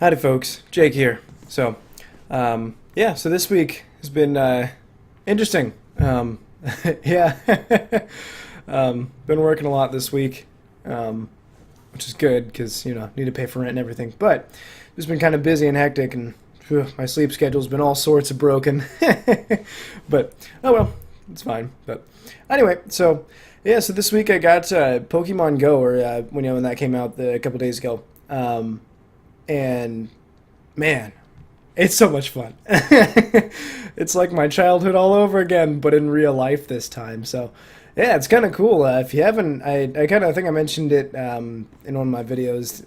Howdy, folks. Jake here. Yeah, so this week has been interesting. Yeah, been working a lot this week, which is good because need to pay for rent and everything. But just been kind of busy and hectic, and my sleep schedule's been all sorts of broken. But oh well, it's fine. But anyway, so yeah, so this week I got Pokemon Go, or when that came out a couple days ago. And man, it's so much fun. It's like my childhood all over again, but in real life this time. So yeah, it's kind of cool. If you haven't, I kind of think I mentioned it in one of my videos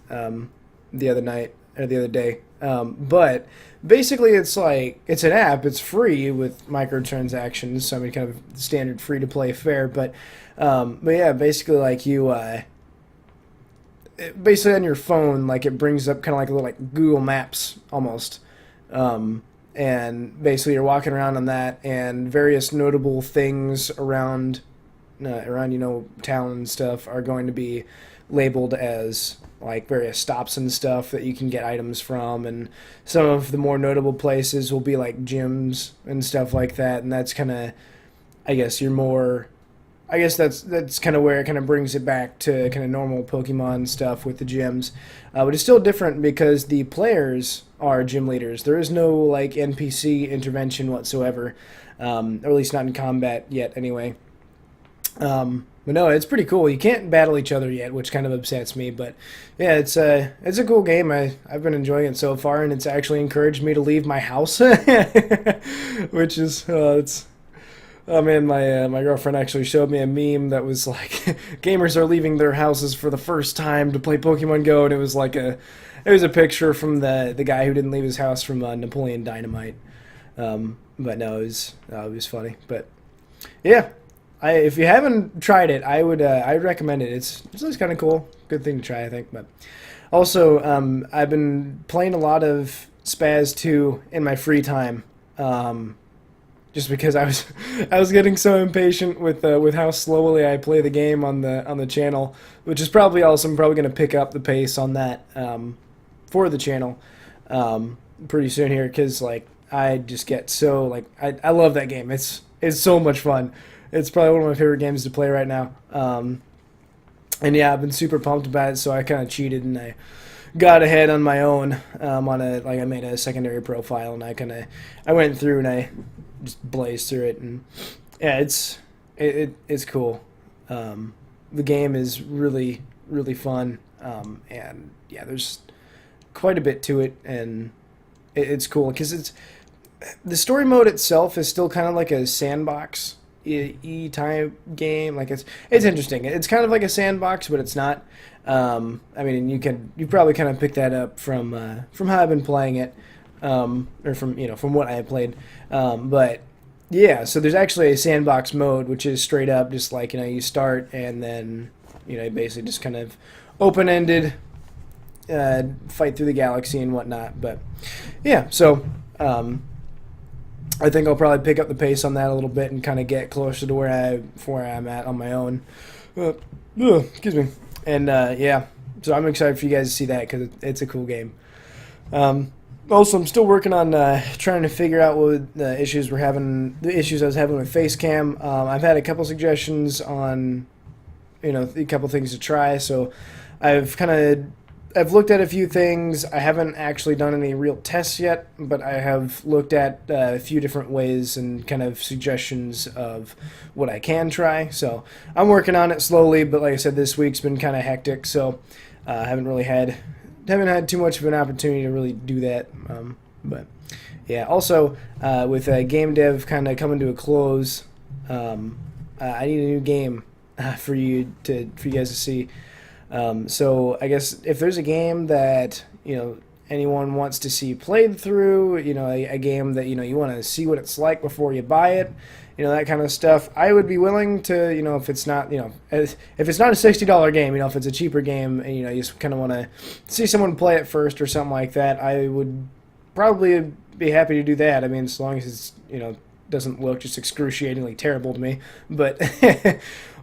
the other night or the other day. But basically, it's an app. It's free with microtransactions. So I mean, kind of standard free to play fare. But yeah, basically like you. Basically on your phone, like it brings up kind of like a little like Google Maps almost, and basically you're walking around on that, and various notable things around town and stuff are going to be labeled as like various stops and stuff that you can get items from, and some of the more notable places will be like gyms and stuff like that, and that's kind of, I guess you're more. I guess that's kind of where it kind of brings it back to kind of normal Pokemon stuff with the gyms, but it's still different because the players are gym leaders. There is no like NPC intervention whatsoever, or at least not in combat yet, anyway. But no, it's pretty cool. You can't battle each other yet, which kind of upsets me. But yeah, it's a cool game. I've been enjoying it so far, and it's actually encouraged me to leave my house, which is it's. Oh man, my girlfriend actually showed me a meme that was like, gamers are leaving their houses for the first time to play Pokemon Go, and it was a picture from the guy who didn't leave his house from Napoleon Dynamite. But no, it was funny. But yeah, if you haven't tried it, I'd recommend it. It's kind of cool, good thing to try, I think. But also, I've been playing a lot of Spaz 2 in my free time. Just because I was getting so impatient with how slowly I play the game on the channel, which is probably also I'm probably going to pick up the pace on that for the channel pretty soon here, because like I just get so like I love that game. It's so much fun. It's probably one of my favorite games to play right now. And yeah, I've been super pumped about it, so I kind of cheated and I got ahead on my own I made a secondary profile, and I went through and I just blazed through it, and yeah, it's cool. The game is really fun, and yeah, there's quite a bit to it, and it's cool because the story mode itself is still kind of like a sandbox type game. Like it's interesting. It's kind of like a sandbox, but it's not. I mean, you probably kind of picked that up from how I've been playing it, or from what I have played. But yeah, so there's actually a sandbox mode, which is straight up just like you start, and then basically just kind of open ended, fight through the galaxy and whatnot. But yeah, so I think I'll probably pick up the pace on that a little bit and kind of get closer to where I'm at on my own. Excuse me. And yeah, so I'm excited for you guys to see that because it's a cool game. Also, I'm still working on trying to figure out what the issues I was having with Facecam. I've had a couple suggestions on, a couple things to try. So I've looked at a few things. I haven't actually done any real tests yet, but I have looked at a few different ways and kind of suggestions of what I can try. So I'm working on it slowly, but like I said, this week's been kind of hectic, so I haven't had too much of an opportunity to really do that. But yeah, also with game dev kind of coming to a close, I need a new game for you guys to see. So I guess if there's a game that anyone wants to see played through, a game that you want to see what it's like before you buy it, that kind of stuff, I would be willing to, if it's not if it's not a $60 game, if it's a cheaper game, and you just kind of want to see someone play it first or something like that, I would probably be happy to do that. I mean, as long as it's doesn't look just excruciatingly terrible to me. But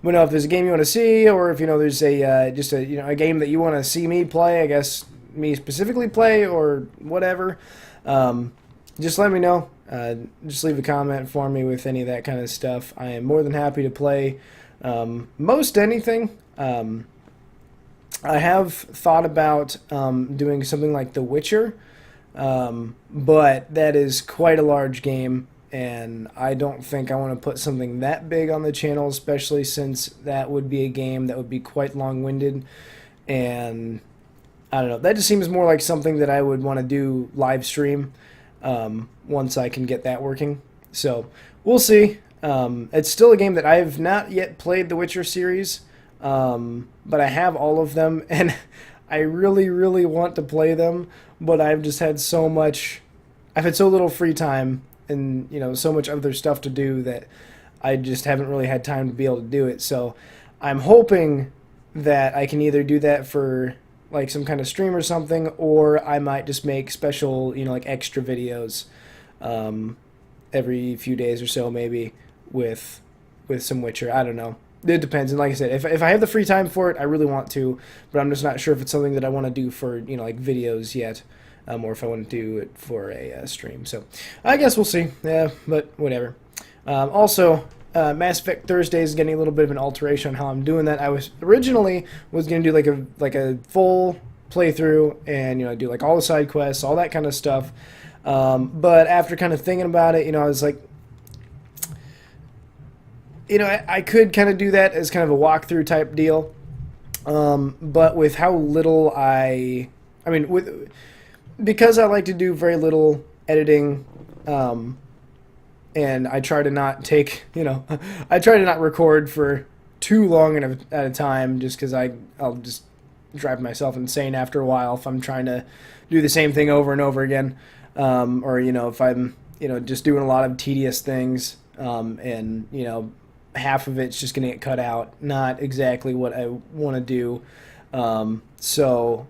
but no, if there's a game you want to see, or if there's a just a game that you want to see me play, I guess me specifically play or whatever, just let me know. Just leave a comment for me with any of that kind of stuff. I am more than happy to play most anything. I have thought about doing something like The Witcher, but that is quite a large game, and I don't think I want to put something that big on the channel, especially since that would be a game that would be quite long-winded, and I don't know. That just seems more like something that I would want to do live stream once I can get that working. So we'll see. It's still a game that I have not yet played, the Witcher series, but I have all of them, and I really, really want to play them, but I've just had I've had so little free time and, so much other stuff to do that I just haven't really had time to be able to do it. So I'm hoping that I can either do that for like some kind of stream or something, or I might just make special, like extra videos every few days or so, maybe with some Witcher. I don't know. It depends. And like I said, if I have the free time for it, I really want to, but I'm just not sure if it's something that I want to do for, like videos yet, or if I want to do it for a stream. So I guess we'll see. Yeah, but whatever. Also, Mass Effect Thursday is getting a little bit of an alteration on how I'm doing that. I was originally going to do like a full playthrough and do like all the side quests, all that kind of stuff. But after kind of thinking about it, I was like, I could kind of do that as kind of a walkthrough type deal. But with how little because I like to do very little editing, and I try to not take, I try to not record for too long at a time, just because I'll just drive myself insane after a while if I'm trying to do the same thing over and over again, or if I'm just doing a lot of tedious things, and half of it's just going to get cut out, not exactly what I want to do. So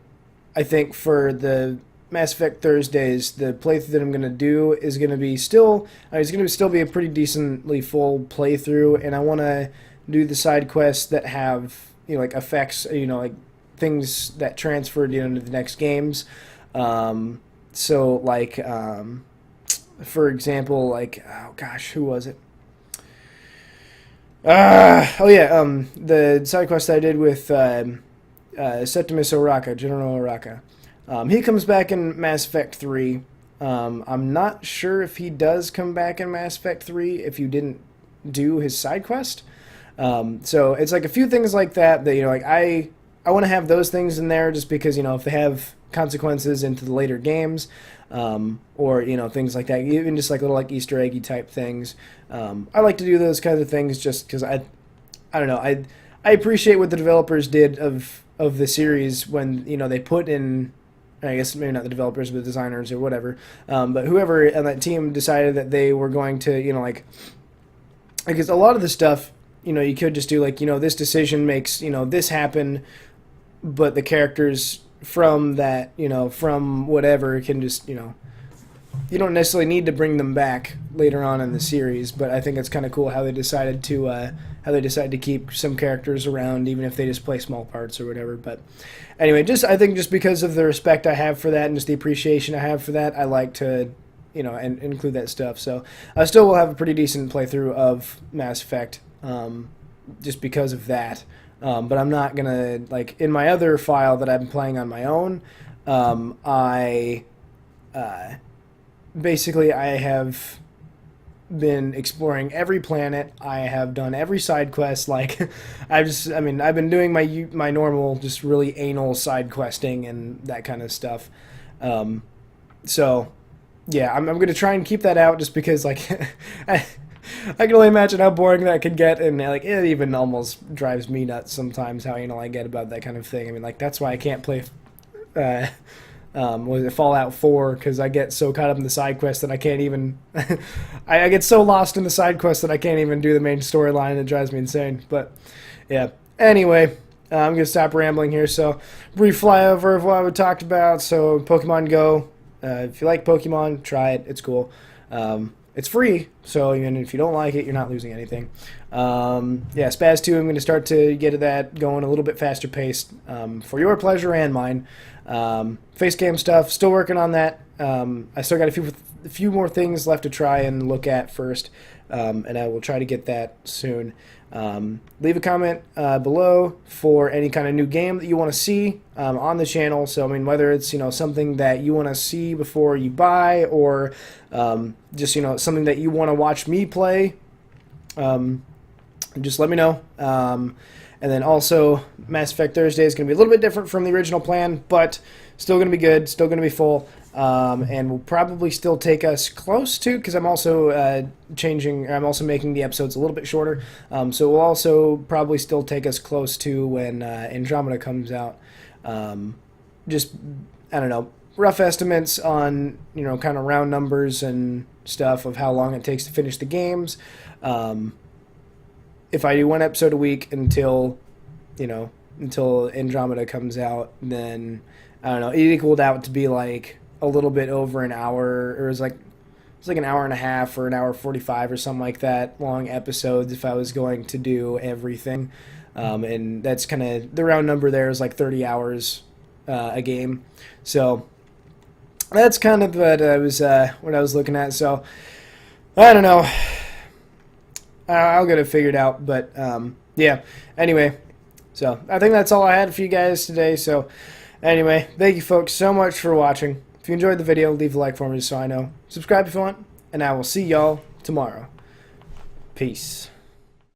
I think for the Mass Effect Thursdays, the playthrough that I'm going to do is going to be it's going to still be a pretty decently full playthrough, and I want to do the side quests that have, like effects, like things that transferred, into the next games. So like, for example, like, oh gosh, who was it? The side quest I did with Septimus Oraka, General Oraka. He comes back in Mass Effect 3. I'm not sure if he does come back in Mass Effect 3 if you didn't do his side quest. So it's like a few things like that like I want to have those things in there just because, if they have consequences into the later games, or things like that, even just like little like Easter eggy type things. I like to do those kinds of things just because I don't know, I appreciate what the developers did of the series when they put in, I guess maybe not the developers but the designers or whatever, but whoever on that team decided that they were going to because a lot of the stuff you could just do like this decision makes this happen, but the characters from that, from whatever can just, you don't necessarily need to bring them back later on in the series, but I think it's kind of cool how they decided to keep some characters around, even if they just play small parts or whatever. But anyway, I think just because of the respect I have for that and just the appreciation I have for that, I like to, and include that stuff. So I still will have a pretty decent playthrough of Mass Effect, just because of that. But I'm not gonna, like, in my other file that I'm playing on my own, basically I have been exploring every planet. I have done every side quest. Like, I've been doing my normal, just really anal side questing and that kind of stuff. So yeah, I'm gonna try and keep that out just because, like, I can only imagine how boring that could get, and like it even almost drives me nuts sometimes how anal I get about that kind of thing. I mean, like, that's why I can't play was it Fallout 4, because I get so caught up in the side quest that I can't even I get so lost in the side quest that I can't even do the main storyline, and it drives me insane. But yeah, anyway, I'm gonna stop rambling here. So, brief flyover of what we talked about. So, Pokemon Go, if you like Pokemon, try it, it's cool. it's free, so even if you don't like it, you're not losing anything. Yeah, Spaz 2, I'm going to start to get that going a little bit faster paced for your pleasure and mine. Face cam stuff, still working on that. I still got a few more things left to try and look at first, and I will try to get that soon. Leave a comment below for any kind of new game that you want to see on the channel. So I mean, whether it's something that you want to see before you buy, or just something that you want to watch me play, just let me know. And then also, Mass Effect Thursday is going to be a little bit different from the original plan, but still going to be good, still going to be full, and will probably still take us close to, because I'm also I'm also making the episodes a little bit shorter, so it will also probably still take us close to when Andromeda comes out. Just, I don't know, rough estimates on, kind of round numbers and stuff of how long it takes to finish the games. If I do one episode a week until Andromeda comes out, then I don't know, it equaled out to be like a little bit over an hour, or it's like an hour and a half or an hour 45 or something like that long episodes if I was going to do everything. And that's kind of the round number there is like 30 hours a game. So that's kind of what I was looking at. So I don't know. I'll get it figured out, but yeah. Anyway, so I think that's all I had for you guys today. So anyway, thank you folks so much for watching. If you enjoyed the video, leave a like for me just so I know. Subscribe if you want, and I will see y'all tomorrow. Peace.